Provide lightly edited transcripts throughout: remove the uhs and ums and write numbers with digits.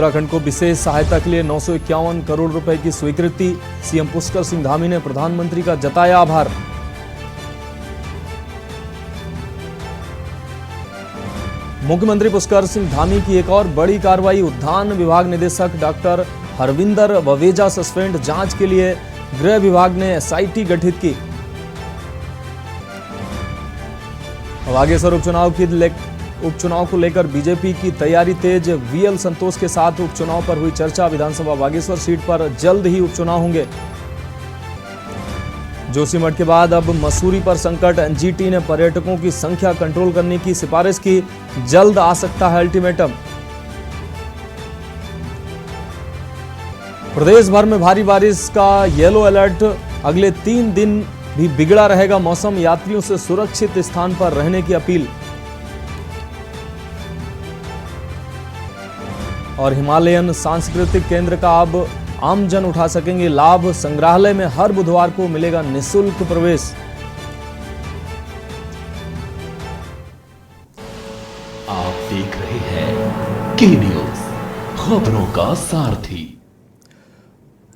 उत्तराखंड को विशेष सहायता के लिए 951 करोड़ रुपए की स्वीकृति। सीएम पुष्कर सिंह धामी ने प्रधानमंत्री का जताया आभार। मुख्यमंत्री पुष्कर सिंह धामी की एक और बड़ी कार्रवाई। उद्यान विभाग निदेशक डॉक्टर हरविंदर ववेजा सस्पेंड। जांच के लिए गृह विभाग ने एसआईटी गठित की। बागेश्वर उपचुनाव को लेकर बीजेपी की तैयारी तेज। वीएल संतोष के साथ उपचुनाव पर हुई चर्चा। विधानसभा बागेश्वर सीट पर जल्द ही उपचुनाव होंगे। जोशीमठ के बाद अब मसूरी पर संकट। एनजीटी ने पर्यटकों की संख्या कंट्रोल करने की सिफारिश की। जल्द आ सकता है अल्टीमेटम। प्रदेश भर में भारी बारिश का येलो अलर्ट। अगले 3 दिन भी बिगड़ा रहेगा मौसम। यात्रियों से सुरक्षित स्थान पर रहने की अपील। और हिमालयन सांस्कृतिक केंद्र का अब आमजन उठा सकेंगे लाभ। संग्रहालय में हर बुधवार को मिलेगा निःशुल्क प्रवेश। आप देख रहे हैं के न्यूज, खबरों का सारथी।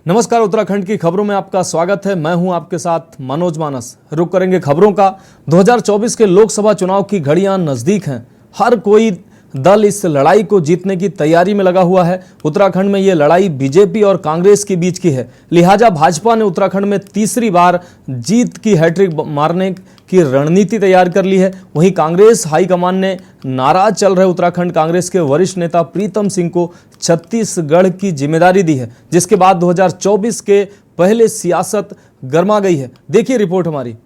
नमस्कार, उत्तराखंड की खबरों में आपका स्वागत है। मैं हूं आपके साथ मनोज मानस। रुक करेंगे खबरों का। 2024 के लोकसभा चुनाव की घड़ियां नजदीक हैं। हर कोई दल इस लड़ाई को जीतने की तैयारी में लगा हुआ है। उत्तराखंड में यह लड़ाई बीजेपी और कांग्रेस के बीच की है। लिहाजा भाजपा ने उत्तराखंड में तीसरी बार जीत की हैट्रिक मारने की रणनीति तैयार कर ली है। वहीं कांग्रेस हाईकमान ने नाराज चल रहे उत्तराखंड कांग्रेस के वरिष्ठ नेता प्रीतम सिंह को छत्तीसगढ़ की जिम्मेदारी दी है, जिसके बाद 2024 के पहले सियासत गर्मा गई है। देखिए रिपोर्ट हमारी।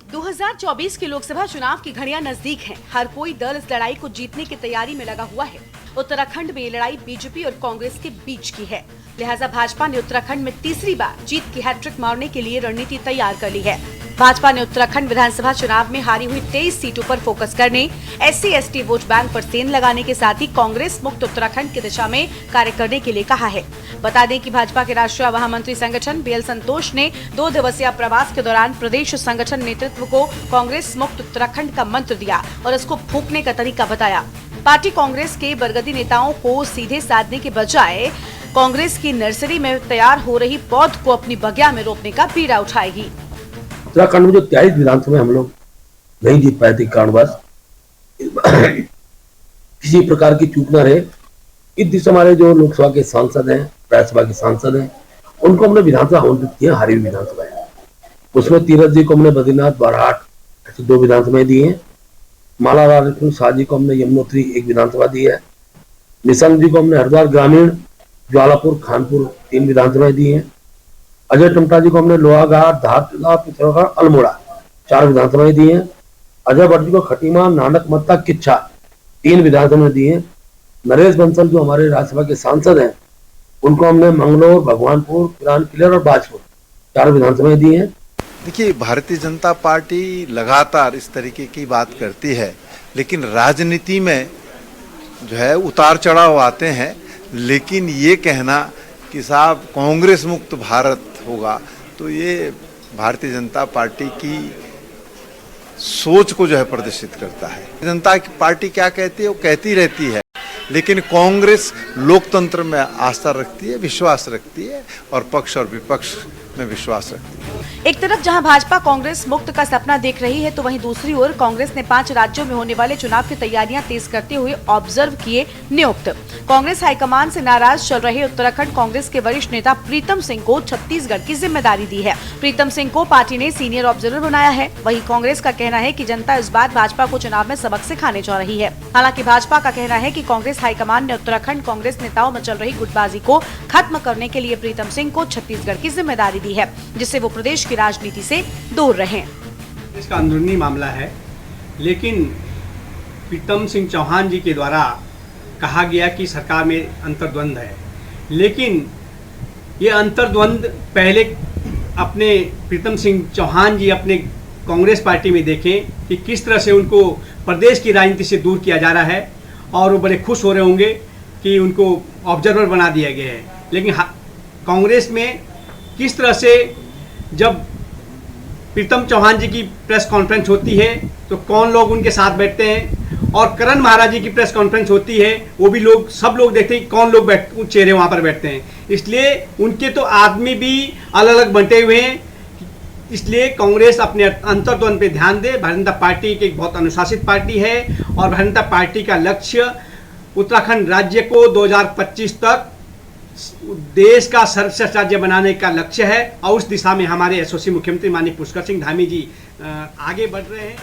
2024 के लोकसभा चुनाव की घड़ियां नजदीक हैं। हर कोई दल इस लड़ाई को जीतने की तैयारी में लगा हुआ है। उत्तराखंड में ये लड़ाई बीजेपी और कांग्रेस के बीच की है। लिहाजा भाजपा ने उत्तराखंड में तीसरी बार जीत की हैट्रिक मारने के लिए रणनीति तैयार कर ली है। भाजपा ने उत्तराखंड विधानसभा चुनाव में हारी हुई 23 सीटों पर फोकस करने, SC/ST वोट बैंक पर सेंध लगाने के साथ ही कांग्रेस मुक्त उत्तराखंड की दिशा में कार्य करने के लिए कहा है। बता दें कि भाजपा के राष्ट्रीय महामंत्री संगठन वीएल संतोष ने 2 दिवसीय प्रवास के दौरान प्रदेश संगठन नेतृत्व को कांग्रेस मुक्त उत्तराखंड का मंत्र दिया और इसको फूंकने का तरीका बताया। पार्टी कांग्रेस के बरगदी नेताओं को सीधे साधने के बजाय कांग्रेस की नर्सरी में तैयार हो रही पौध को अपनी बगिया में रोपने का बीड़ा उठाएगी। उत्तराखंड में जो 23 विधानसभा हम लोग नहीं जीत पाए थे कारणवश किसी प्रकार की चूक न रहे, इस दिशा हमारे जो लोकसभा के सांसद हैं, राज्यसभा के सांसद हैं, उनको हमने विधानसभा आवंटित किया। हारी हुई विधानसभा है उसमें तीरथ जी को हमने बद्रीनाथ, बाराट ऐसी 2 विधानसभाएं दी हैं। माला राजपूत शाह जी को हमने यमुनोत्री 1 विधानसभा दी है। निशंक जी को हमने हरिद्वार ग्रामीण, ज्वालापुर, खानपुर 3 विधानसभाएं दी हैं। अजय टमटा जी को हमने लोहाघाट, धारचूला, पिथौरागढ़, अल्मोड़ा 4 विधानसभाएं दी हैं। अजय भट्ट जी को खटीमा, नानक मत्ता, किच्छा 3 विधानसभाएं दी हैं। नरेश बंसल जो हमारे राज्यसभा के सांसद हैं, उनको हमने मंगलौर, भगवानपुर, पिरान किलर और बाजपुर 4 विधानसभाएं दी हैं। देखिए, भारतीय जनता पार्टी लगातार इस तरीके की बात करती है, लेकिन राजनीति में जो है उतार चढ़ाव आते हैं। लेकिन ये कहना कि साहब कांग्रेस मुक्त भारत होगा, तो ये भारतीय जनता पार्टी की सोच को जो है प्रदर्शित करता है। जनता की पार्टी क्या कहती है वो कहती रहती है, लेकिन कांग्रेस लोकतंत्र में आस्था रखती है, विश्वास रखती है और पक्ष और विपक्ष में विश्वास रखती है। एक तरफ जहां भाजपा कांग्रेस मुक्त का सपना देख रही है, तो वहीं दूसरी ओर कांग्रेस ने 5 राज्यों में होने वाले चुनाव की तैयारियां तेज करते हुए ऑब्जर्व किए नियुक्त। कांग्रेस हाईकमान से नाराज चल रहे उत्तराखंड कांग्रेस के वरिष्ठ नेता प्रीतम सिंह को छत्तीसगढ़ की जिम्मेदारी दी है। प्रीतम सिंह को पार्टी ने सीनियर ऑब्जर्वर बनाया है। वहीं कांग्रेस का कहना है कि जनता इस बार भाजपा को चुनाव में सबक सिखाने जा रही है। हालांकि भाजपा का कहना है कि कांग्रेस हाईकमान ने उत्तराखंड कांग्रेस नेताओं में चल रही गुटबाजी को खत्म करने के लिए प्रीतम सिंह को छत्तीसगढ़ की जिम्मेदारी दी है, जिससे वो प्रदेश की राजनीति से दूर रहें। इसका अंदरूनी मामला है, लेकिन प्रीतम सिंह चौहान जी के द्वारा कहा गया कि सरकार में अंतर्द्वंद है, लेकिन ये अंतर्द्वंद पहले अपने प्रीतम सिंह चौहान जी अपने कांग्रेस पार्टी में देखें कि किस तरह से उनको प्रदेश की राजनीति से दूर किया जा रहा है, और वो बड़े खुश हो रहे होंगे कि उनको ऑब्जर्वर बना दिया गया है। लेकिन कांग्रेस में किस तरह से जब प्रीतम चौहान जी की प्रेस कॉन्फ्रेंस होती है तो कौन लोग उनके साथ बैठते हैं, और करण महाराज जी की प्रेस कॉन्फ्रेंस होती है वो भी लोग, सब लोग देखते हैं कौन लोग चेहरे वहाँ पर बैठते हैं। इसलिए उनके तो आदमी भी अलग अलग बंटे हुए हैं। इसलिए कांग्रेस अपने अंतर्द्वंद पे ध्यान दे। भारतीय जनता पार्टी की एक बहुत अनुशासित पार्टी है और भारतीय जनता पार्टी का लक्ष्य उत्तराखंड राज्य को 2025 तक देश का सर्वश्रेष्ठ राज्य बनाने का लक्ष्य है, और उस दिशा में हमारे यशस्वी मुख्यमंत्री माननीय पुष्कर सिंह धामी जी आगे बढ़ रहे हैं।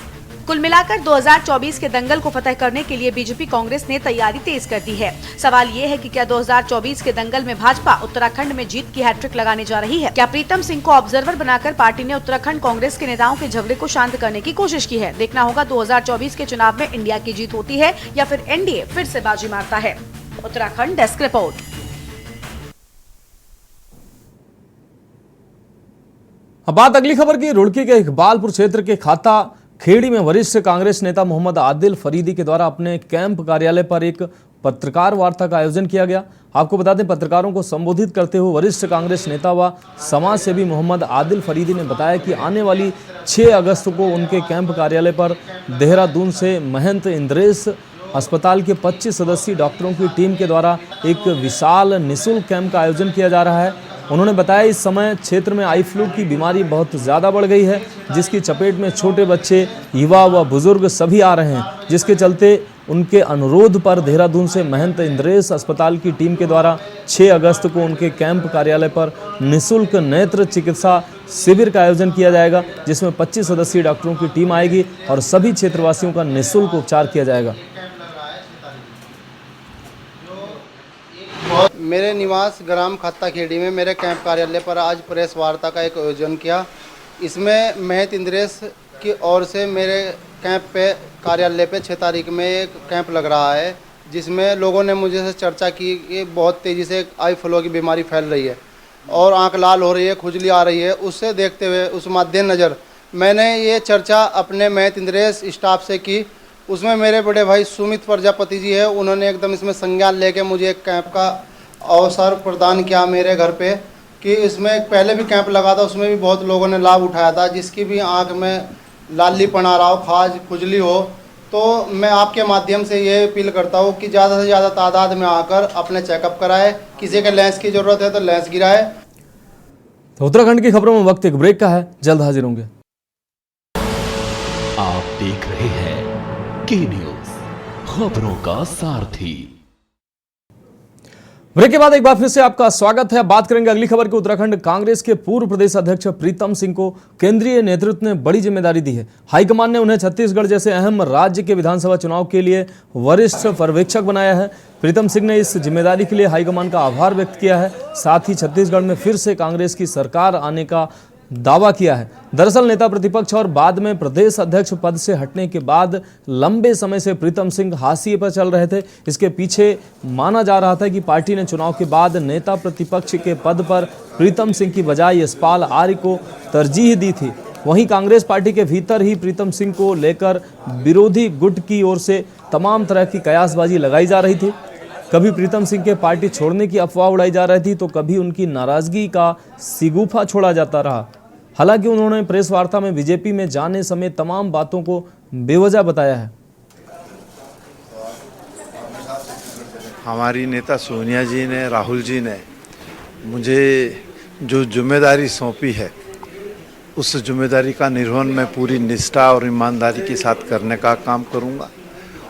कुल मिलाकर 2024 के दंगल को फतह करने के लिए बीजेपी कांग्रेस ने तैयारी तेज कर दी है। सवाल ये है कि क्या 2024 के दंगल में भाजपा उत्तराखंड में जीत की हैट्रिक लगाने जा रही है? क्या प्रीतम सिंह को ऑब्जर्वर बनाकर पार्टी ने उत्तराखंड कांग्रेस के नेताओं के झगड़े को शांत करने की कोशिश की है? देखना होगा 2024 के चुनाव में इंडिया की जीत होती है या फिर एनडीए फिर से बाजी मारता है। Uttarakhand desk report. अब बात अगली खबर की। रुड़की के इकबालपुर क्षेत्र के खाता खेड़ी में वरिष्ठ कांग्रेस नेता मोहम्मद आदिल फरीदी के द्वारा अपने कैंप कार्यालय पर एक पत्रकार वार्ता का आयोजन किया गया। आपको बता दें, पत्रकारों को संबोधित करते हुए वरिष्ठ कांग्रेस नेता व समाज सेवी मोहम्मद आदिल फरीदी ने बताया कि आने वाली 6 अगस्त को उनके कैंप कार्यालय पर देहरादून से महंत इंद्रेश अस्पताल के 25 सदस्यीय डॉक्टरों की टीम के द्वारा एक विशाल निःशुल्क कैंप का आयोजन किया जा रहा है। उन्होंने बताया इस समय क्षेत्र में आई फ्लू की बीमारी बहुत ज़्यादा बढ़ गई है, जिसकी चपेट में छोटे बच्चे, युवा व बुजुर्ग सभी आ रहे हैं, जिसके चलते उनके अनुरोध पर देहरादून से महंत इंद्रेश अस्पताल की टीम के द्वारा 6 अगस्त को उनके कैंप कार्यालय पर निःशुल्क नेत्र चिकित्सा शिविर का आयोजन किया जाएगा, जिसमें 25 सदस्यीय डॉक्टरों की टीम आएगी और सभी क्षेत्रवासियों का निःशुल्क उपचार किया जाएगा। मेरे निवास ग्राम खाता खेड़ी में मेरे कैंप कार्यालय पर आज प्रेस वार्ता का एक आयोजन किया। इसमें महंत इंद्रेश की ओर से मेरे कैंप पे कार्यालय पे 6 तारीख में एक कैंप लग रहा है, जिसमें लोगों ने मुझे से चर्चा की कि बहुत तेज़ी से आई फ्लू की बीमारी फैल रही है और आंख लाल हो रही है, खुजली आ रही है। उससे देखते हुए उस मद्देनज़र मैंने ये चर्चा अपने महंत इंद्रेश स्टाफ से की। उसमें मेरे बड़े भाई सुमित प्रजापति जी है, उन्होंने एकदम इसमें संज्ञान लेके मुझे एक कैंप का अवसर प्रदान किया मेरे घर पे, कि इसमें पहले भी कैंप लगा था, उसमें भी बहुत लोगों ने लाभ उठाया था। जिसकी भी आंख में लालीपन आ रहा हो, खाज खुजली हो, तो मैं आपके माध्यम से ये अपील करता हूँ कि ज़्यादा से ज़्यादा तादाद में आकर अपने चेकअप कराए। किसी के लेंस की ज़रूरत है तो लेंस गिराए। तो उत्तराखंड की खबरों में वक्त एक ब्रेक का है, जल्द हाजिर होंगे। आप देख रहे हैं के न्यूज़, खबरों का सारथी। ब्रेक के बाद एक बार फिर से आपका स्वागत है। बात करेंगे अगली खबर की। उत्तराखंड कांग्रेस के पूर्व प्रदेश अध्यक्ष प्रीतम सिंह को केंद्रीय नेतृत्व ने बड़ी जिम्मेदारी दी है। हाईकमान ने उन्हें छत्तीसगढ़ जैसे अहम राज्य के विधानसभा चुनाव के लिए वरिष्ठ पर्यवेक्षक बनाया है। प्रीतम सिंह ने इस जिम्मेदारी के लिए हाईकमान का आभार व्यक्त किया है। साथ ही छत्तीसगढ़ में फिर से कांग्रेस की सरकार आने का दावा किया है। दरअसल नेता प्रतिपक्ष और बाद में प्रदेश अध्यक्ष पद से हटने के बाद लंबे समय से प्रीतम सिंह हाशिए पर चल रहे थे। इसके पीछे माना जा रहा था कि पार्टी ने चुनाव के बाद नेता प्रतिपक्ष के पद पर प्रीतम सिंह की बजाय यशपाल आर्य को तरजीह दी थी। वहीं कांग्रेस पार्टी के भीतर ही प्रीतम सिंह को लेकर विरोधी गुट की ओर से तमाम तरह की कयासबाजी लगाई जा रही थी। कभी प्रीतम सिंह के पार्टी छोड़ने की अफवाह उड़ाई जा रही थी, तो कभी उनकी नाराजगी का सिगुफा छोड़ा जाता रहा। हालांकि उन्होंने प्रेस वार्ता में बीजेपी में जाने समेत तमाम बातों को बेवजह बताया है। हमारी नेता सोनिया जी ने, राहुल जी ने मुझे जो जिम्मेदारी सौंपी है, उस जिम्मेदारी का निर्वहन मैं पूरी निष्ठा और ईमानदारी के साथ करने का काम करूंगा।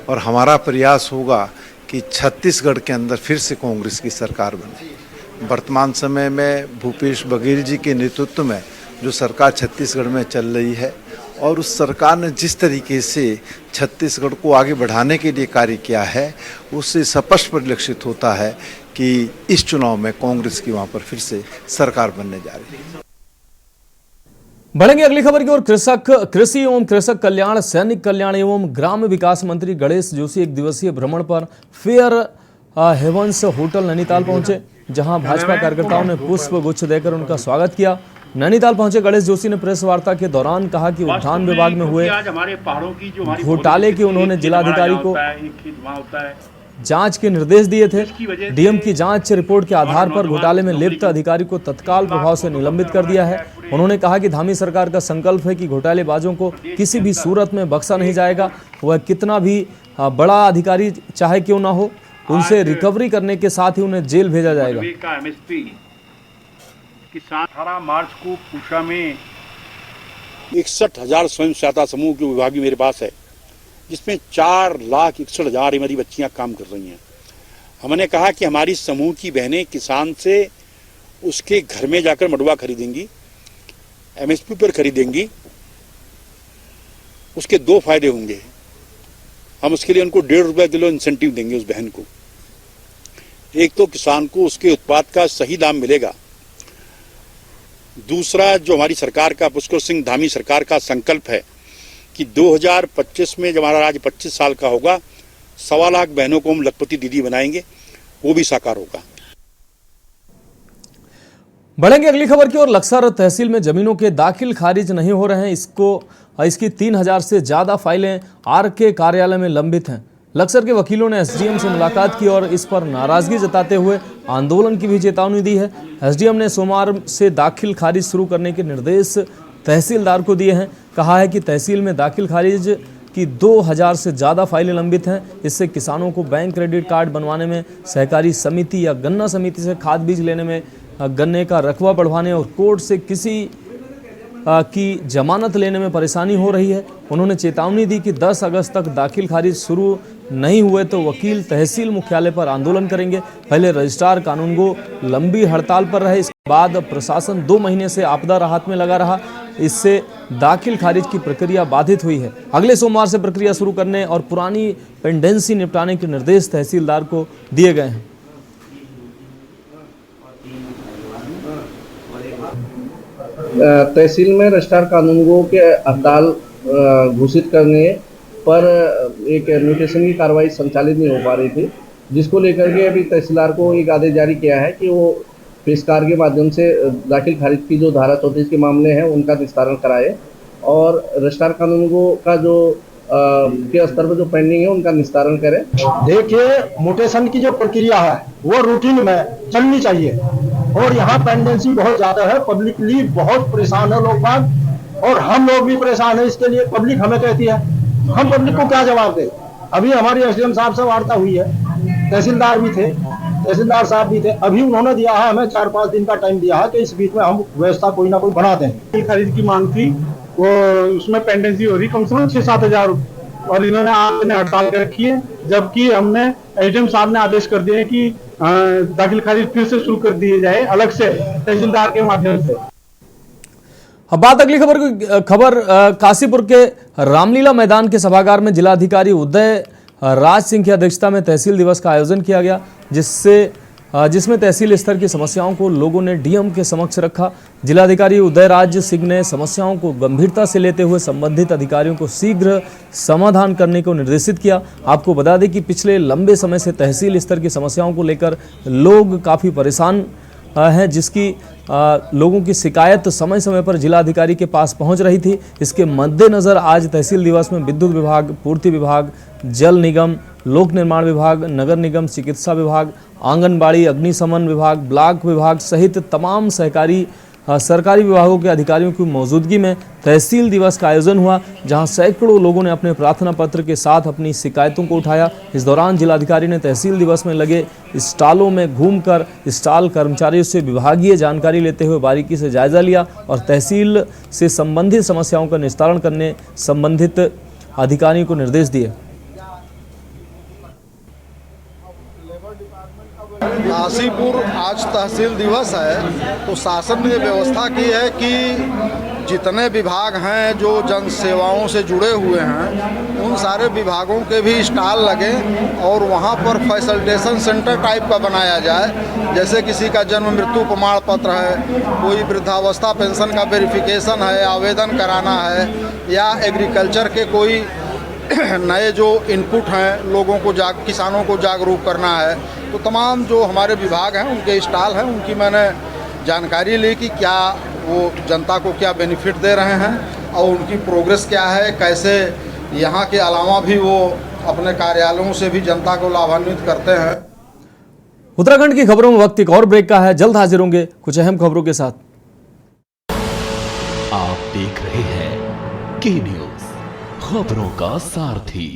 और हमारा प्रयास होगा कि छत्तीसगढ़ के अंदर फिर से कांग्रेस की सरकार बने। वर्तमान समय में भूपेश बघेल जी के नेतृत्व में जो सरकार छत्तीसगढ़ में चल रही है, और उस सरकार ने जिस तरीके से छत्तीसगढ़ को आगे बढ़ाने के लिए कार्य किया है, उससे स्पष्ट परिलक्षित होता है कि इस चुनाव में कांग्रेस की वहां पर फिर से सरकार बनने जा रही है। बढ़ेंगे अगली खबर की ओर। कृषि एवं कृषक कल्याण, सैनिक कल्याण एवं ग्राम विकास मंत्री गणेश जोशी एक दिवसीय भ्रमण पर फेयर हेवंस होटल नैनीताल पहुंचे, जहां भाजपा कार्यकर्ताओं ने पुष्प गुच्छ देकर उनका स्वागत किया। नैनीताल पहुंचे गणेश जोशी ने प्रेस वार्ता के दौरान कहा कि उद्यान विभाग में हुए घोटाले के उन्होंने जिलाधिकारी को जांच के निर्देश दिए थे। डीएम की जांच रिपोर्ट के आधार पर घोटाले में लिप्त अधिकारी को तत्काल प्रभाव से निलंबित कर दिया है। उन्होंने कहा कि धामी सरकार का संकल्प है कि घोटालेबाजों को किसी भी सूरत में बख्शा नहीं जाएगा। वह कितना भी बड़ा अधिकारी चाहे क्यों ना हो, उनसे रिकवरी करने के साथ ही उन्हें जेल भेजा जाएगा। का एमएसपी किसान 18 मार्च को पूसा में 61,000 स्वयं सहायता समूह की विभाग मेरे पास है, जिसमें 4,61,000 हमारी बच्चियां काम कर रही हैं। हमने कहा कि हमारी समूह की बहनें किसान से उसके घर में जाकर मडुआ खरीदेंगी, एमएसपी पर खरीदेंगी। उसके दो फायदे होंगे। हम उसके लिए उनको 1.5 रुपये किलो इंसेंटिव देंगे उस बहन को। एक तो किसान को उसके उत्पाद का सही दाम मिलेगा। दूसरा, जो हमारी सरकार का, पुष्कर सिंह धामी सरकार का संकल्प है कि 2025 में जब हमारा राज्य 25 साल का होगा, 1.25 लाख बहनों को हम लखपति दीदी बनाएंगे, वो भी साकार होगा। बढ़ेंगे अगली खबर की ओर। लक्सर तहसील में जमीनों के दाखिल खारिज नहीं हो रहे हैं। इसकी 3,000 से ज्यादा फाइलें आरके कार्यालय में लंबित हैं। लक्सर के वकीलों ने एसडीएम से मुलाकात की और इस पर नाराजगी जताते हुए आंदोलन की भी चेतावनी दी है। एसडीएम ने सोमवार से दाखिल खारिज शुरू करने के निर्देश तहसीलदार को दिए हैं। कहा है कि तहसील में दाखिल खारिज की 2,000 से ज़्यादा फाइलें लंबित हैं। इससे किसानों को बैंक क्रेडिट कार्ड बनवाने में, सहकारी समिति या गन्ना समिति से खाद बीज लेने में, गन्ने का रकबा बढ़वाने और कोर्ट से किसी की जमानत लेने में परेशानी हो रही है। उन्होंने चेतावनी दी कि 10 अगस्त तक दाखिल खारिज शुरू नहीं हुए तो वकील तहसील मुख्यालय पर आंदोलन करेंगे। पहले रजिस्ट्रार कानूनगो लंबी हड़ताल पर रहे, इसके बाद प्रशासन 2 महीने से आपदा राहत में लगा रहा। इससे दाखिल खारिज की प्रक्रिया बाधित हुई है। अगले सोमवार से प्रक्रिया शुरू करने और पुरानी पेंडेंसी निपटाने के निर्देश तहसीलदार को दिए गए हैं। तहसील में रजिस्ट्रार कानूनगो के हड़ताल घोषित करने पर एक म्यूटेशन की कार्रवाई संचालित नहीं हो पा रही थी, जिसको लेकर के अभी तहसीलदार को एक आदेश जारी किया है कि वो पेशकार के माध्यम से दाखिल खारिज की जो धारा 34 के मामले हैं उनका निस्तारण कराए और रजिस्ट्रार कानूनगो का जो के स्तर पर जो पेंडिंग है उनका निस्तारण करें। देखिए, म्यूटेशन की जो प्रक्रिया है वो रूटीन में चलनी चाहिए और यहाँ पेंडेंसी बहुत ज्यादा है। पब्लिकली बहुत परेशान है लोग बाग और हम लोग भी परेशान है। इसके लिए पब्लिक हमें कहती है, हम पब्लिक को क्या जवाब दें। अभी हमारी एसडीएम साहब से वार्ता हुई है, तहसीलदार भी थे, तहसीलदार साहब भी थे। अभी उन्होंने दिया है हमें 4-5 दिन का टाइम दिया है कि इस बीच में हम व्यवस्था कोई ना कोई बना दें। खरीद की मांग थी, वो उसमें पेंडेंसी हो रही कम से कम 6-7 हजार और इन्होंने आज हड़ताल कर रखी है, जबकि हमने एसडीएम साहब ने आदेश कर दिए कि दाखिल खारिज फिर से शुरू कर दिए जाए अलग से तहसीलदार के माध्यम से। अब बात अगली खबर काशीपुर के रामलीला मैदान के सभागार में जिलाधिकारी उदय राज सिंह की अध्यक्षता में तहसील दिवस का आयोजन किया गया, जिसमें तहसील स्तर की समस्याओं को लोगों ने डीएम के समक्ष रखा। जिलाधिकारी उदय राज सिंह ने समस्याओं को गंभीरता से लेते हुए संबंधित अधिकारियों को शीघ्र समाधान करने को निर्देशित किया। आपको बता दें कि पिछले लंबे समय से तहसील स्तर की समस्याओं को लेकर लोग काफ़ी परेशान हैं, जिसकी लोगों की शिकायत समय समय पर जिलाधिकारी के पास पहुंच रही थी। इसके मद्देनज़र आज तहसील दिवस में विद्युत विभाग, पूर्ति विभाग, जल निगम, लोक निर्माण विभाग, नगर निगम, चिकित्सा विभाग, आंगनबाड़ी, अग्निशमन विभाग, ब्लॉक विभाग सहित तमाम सरकारी विभागों के अधिकारियों की मौजूदगी में तहसील दिवस का आयोजन हुआ, जहां सैकड़ों लोगों ने अपने प्रार्थना पत्र के साथ अपनी शिकायतों को उठाया। इस दौरान जिलाधिकारी ने तहसील दिवस में लगे स्टॉलों में घूमकर स्टॉल कर्मचारियों से विभागीय जानकारी लेते हुए बारीकी से जायजा लिया और तहसील से संबंधित समस्याओं का निस्तारण करने संबंधित अधिकारियों को निर्देश दिए। काशीपुर आज तहसील दिवस है, तो शासन ने व्यवस्था की है कि जितने विभाग हैं जो जन सेवाओं से जुड़े हुए हैं उन सारे विभागों के भी स्टॉल लगें और वहाँ पर फैसिलिटेशन सेंटर टाइप का बनाया जाए। जैसे किसी का जन्म मृत्यु प्रमाण पत्र है, कोई वृद्धावस्था पेंशन का वेरिफिकेशन है, आवेदन कराना है, या एग्रीकल्चर के कोई नए जो इनपुट हैं लोगों को किसानों को जागरूक करना है, तो तमाम जो हमारे विभाग हैं उनके स्टॉल हैं, उनकी मैंने जानकारी ली कि क्या वो जनता को क्या बेनिफिट दे रहे हैं और उनकी प्रोग्रेस क्या है, कैसे यहाँ के अलावा भी वो अपने कार्यालयों से भी जनता को लाभान्वित करते हैं। उत्तराखंड की खबरों में वक्त एक और ब्रेक का है। जल्द हाजिर होंगे कुछ अहम खबरों के साथ। देख रहे हैं के न्यूज, खबरों का सारथी।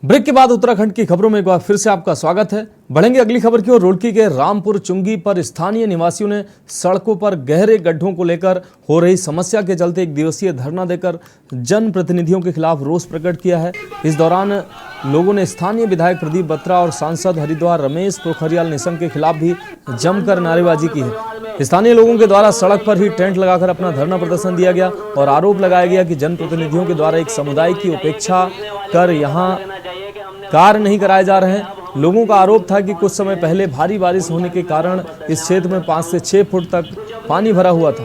ब्रेक के बाद उत्तराखंड की खबरों में एक बार फिर से आपका स्वागत है। बढ़ेंगे अगली खबर की ओर। रुड़की के रामपुर चुंगी पर स्थानीय निवासियों ने सड़कों पर गहरे गड्ढों को लेकर हो रही समस्या के चलते एक दिवसीय धरना देकर जनप्रतिनिधियों के खिलाफ रोष प्रकट किया है। इस दौरान लोगों ने स्थानीय विधायक प्रदीप बत्रा और सांसद हरिद्वार रमेश पोखरियाल निशंक के खिलाफ भी जमकर नारेबाजी की है। स्थानीय लोगों के द्वारा सड़क पर ही टेंट लगाकर अपना धरना प्रदर्शन दिया गया और आरोप लगाया गया कि जनप्रतिनिधियों के द्वारा एक समुदाय की उपेक्षा कर यहाँ कार्य नहीं कराए जा रहे हैं। लोगों का आरोप था कि कुछ समय पहले भारी बारिश होने के कारण इस क्षेत्र में 5 से 6 फुट तक पानी भरा हुआ था।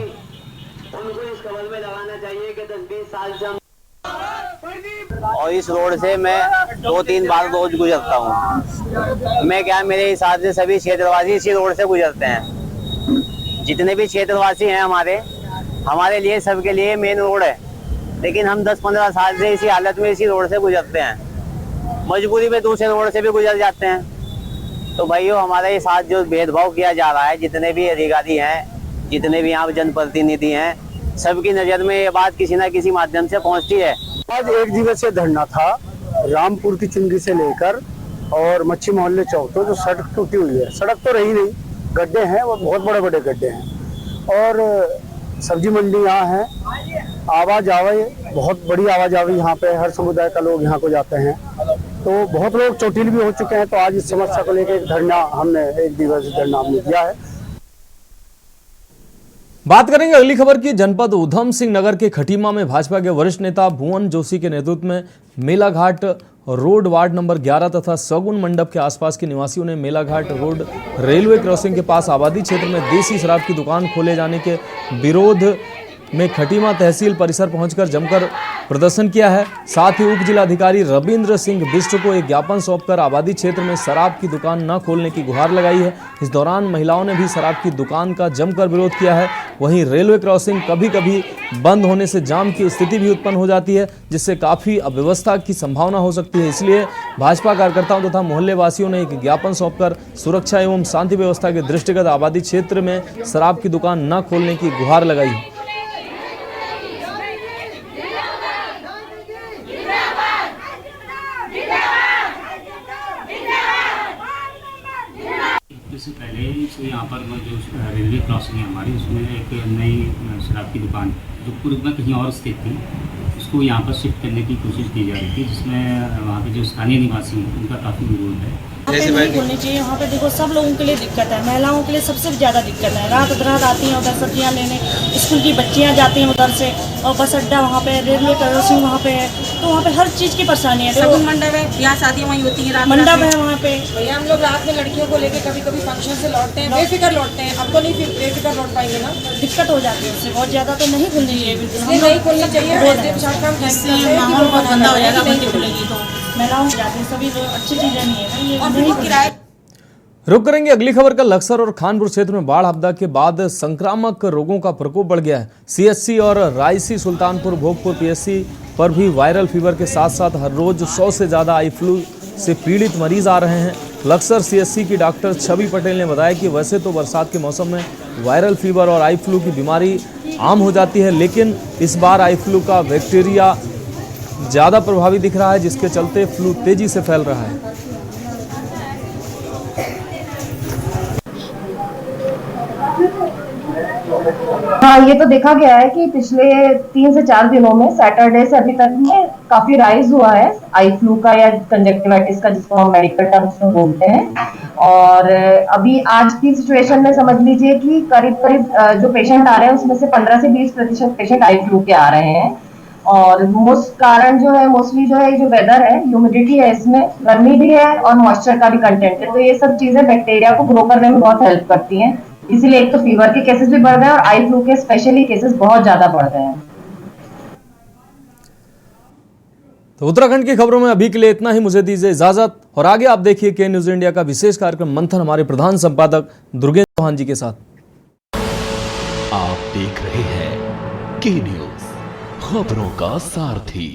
और इस रोड से मैं 2-3 बार रोज गुजरता हूँ। मैं क्या, मेरे हिसाब से सभी क्षेत्रवासी इसी रोड से गुजरते हैं। जितने भी क्षेत्रवासी हैं हमारे लिए, सबके लिए मेन रोड है, लेकिन हम 10-15 साल से इसी हालत में इसी रोड से गुजरते हैं। मजबूरी में दूसरे रोड से भी गुजर जाते हैं। तो भाइयों, हमारे साथ जो भेदभाव किया जा रहा है, जितने भी अधिकारी हैं, जितने भी यहाँ जनप्रतिनिधि हैं, सबकी नज़र में ये बात किसी न किसी माध्यम से पहुँचती है। आज एक दिवसीय धरना था रामपुर की चुंगी से लेकर और मच्छी मोहल्ले चौक तो जो सड़क टूटी हुई है, सड़क तो रही नहीं, गड्ढे हैं, वो बहुत बड़े बड़े गड्ढे हैं। और सब्जी मंडी यहाँ है, आवाजाही बहुत बड़ी आवाजाही यहाँ पे, हर समुदाय का लोग यहाँ को जाते हैं। तो बहुत लोग चोटिल भी हो चुके हैं। तो आज इस समस्या को लेकर एक धरना हमने, एक दिवसीय धरना हमने दिया है। बात करेंगे अगली खबर की। जनपद उधम सिंह नगर के खटीमा में भाजपा के वरिष्ठ नेता भुवन जोशी के नेतृत्व में मेलाघाट रोड वार्ड नंबर 11 तथा सगुन मंडप के आसपास के निवासियों ने मेलाघाट रोड रेलवे क्रॉसिंग के पास आबादी क्षेत्र में देसी शराब की दुकान खोले जाने के विरोध में खटीमा तहसील परिसर पहुंचकर जमकर प्रदर्शन किया है। साथ ही उप जिलाधिकारी रविंद्र सिंह बिष्ट को एक ज्ञापन सौंपकर आबादी क्षेत्र में शराब की दुकान न खोलने की गुहार लगाई है। इस दौरान महिलाओं ने भी शराब की दुकान का जमकर विरोध किया है। वहीं रेलवे क्रॉसिंग कभी कभी बंद होने से जाम की स्थिति भी उत्पन्न हो जाती है, जिससे काफ़ी अव्यवस्था की संभावना हो सकती है। इसलिए भाजपा कार्यकर्ताओं तथा मोहल्ले वासियों ने एक ज्ञापन सौंपकर सुरक्षा एवं शांति व्यवस्था के दृष्टिगत आबादी क्षेत्र में शराब की दुकान न खोलने की गुहार लगाई है। इससे पहले यहाँ पर जो रेलवे क्रॉसिंग है हमारी, उसमें एक नई शराब की दुकान जो पूर्व में कहीं और स्थित थी, उसको यहाँ पर शिफ्ट करने की कोशिश की जा रही थी, जिसमें वहाँ के जो स्थानीय निवासी हैं उनका काफ़ी विरोध है। नहीं खोलनी चाहिए। वहाँ पे देखो, सब लोगों के लिए दिक्कत है, महिलाओं के लिए सबसे ज़्यादा दिक्कत है। रात आती हैं उधर सब्जियाँ लेने, स्कूल की बच्चियाँ जाती हैं उधर से, और बस अड्डा वहाँ पे, रेलवे क्रॉसिंग वहाँ पे है, तो वहाँ पे हर चीज़ की परेशानी है। सगुन मंडप है, यहाँ शादियाँ वहीं होती हैं, मंडप है वहाँ पे। भैया हम लोग रात में लड़कियों को लेके कभी कभी फंक्शन से लौटते हैं, बेफिक्र लौटते हैं। अब तो नहीं बेफिक्र लौट पाएंगे ना, दिक्कत हो जाती है उससे। बहुत ज़्यादा तो नहीं खुलनी चाहिए, इसलिए नहीं खुलनी चाहिए। माहौल बहुत गंदा हो जाएगा, बंदी खुलेगी तो महिलाओं जाती सभी अच्छी चीज़ें नहीं है। और फिर किराए रुक करेंगे अगली खबर का। लक्सर और खानपुर क्षेत्र में बाढ़ आपदा के बाद संक्रामक रोगों का प्रकोप बढ़ गया है। सीएचसी और रायसी, सुल्तानपुर, भोगपुर पीएचसी पर भी वायरल फीवर के साथ साथ हर रोज 100 से ज़्यादा आई फ्लू से पीड़ित मरीज आ रहे हैं। लक्सर सीएचसी की डॉक्टर छवि पटेल ने बताया कि वैसे तो बरसात के मौसम में वायरल फीवर और आई फ्लू की बीमारी आम हो जाती है, लेकिन इस बार आई फ्लू का बैक्टीरिया ज़्यादा प्रभावी दिख रहा है, जिसके चलते फ्लू तेजी से फैल रहा है। हाँ, ये तो देखा गया है कि पिछले 3 से 4 दिनों में सैटरडे से अभी तक में काफी राइज हुआ है आई फ्लू का या कंजक्टिवाइटिस का, जिसको हम मेडिकल टर्म्स में बोलते हैं। और अभी आज की सिचुएशन में समझ लीजिए कि करीब जो पेशेंट आ रहे हैं उसमें से 15 से 20% पेशेंट आई फ्लू के आ रहे हैं। और मोस्ट कारण जो है, मोस्टली जो है, जो वेदर है, ह्यूमिडिटी है, इसमें गर्मी भी है और मॉइस्चर का भी कंटेंट है। तो ये सब चीजें बैक्टीरिया को ग्रो करने में बहुत हेल्प करती हैं। इसीलिए एक तो फीवर के केसेस भी बढ़ गए और आई फ्लू के स्पेशली केसेस बहुत ज्यादा बढ़ गए हैं। तो उत्तराखंड की खबरों में अभी के लिए इतना ही। मुझे दीजिए इजाजत और आगे आप देखिए के न्यूज इंडिया का विशेष कार्यक्रम मंथन हमारे प्रधान संपादक दुर्गेंद्र चौहान जी के साथ। आप देख रहे हैं के न्यूज, खबरों का सारथी।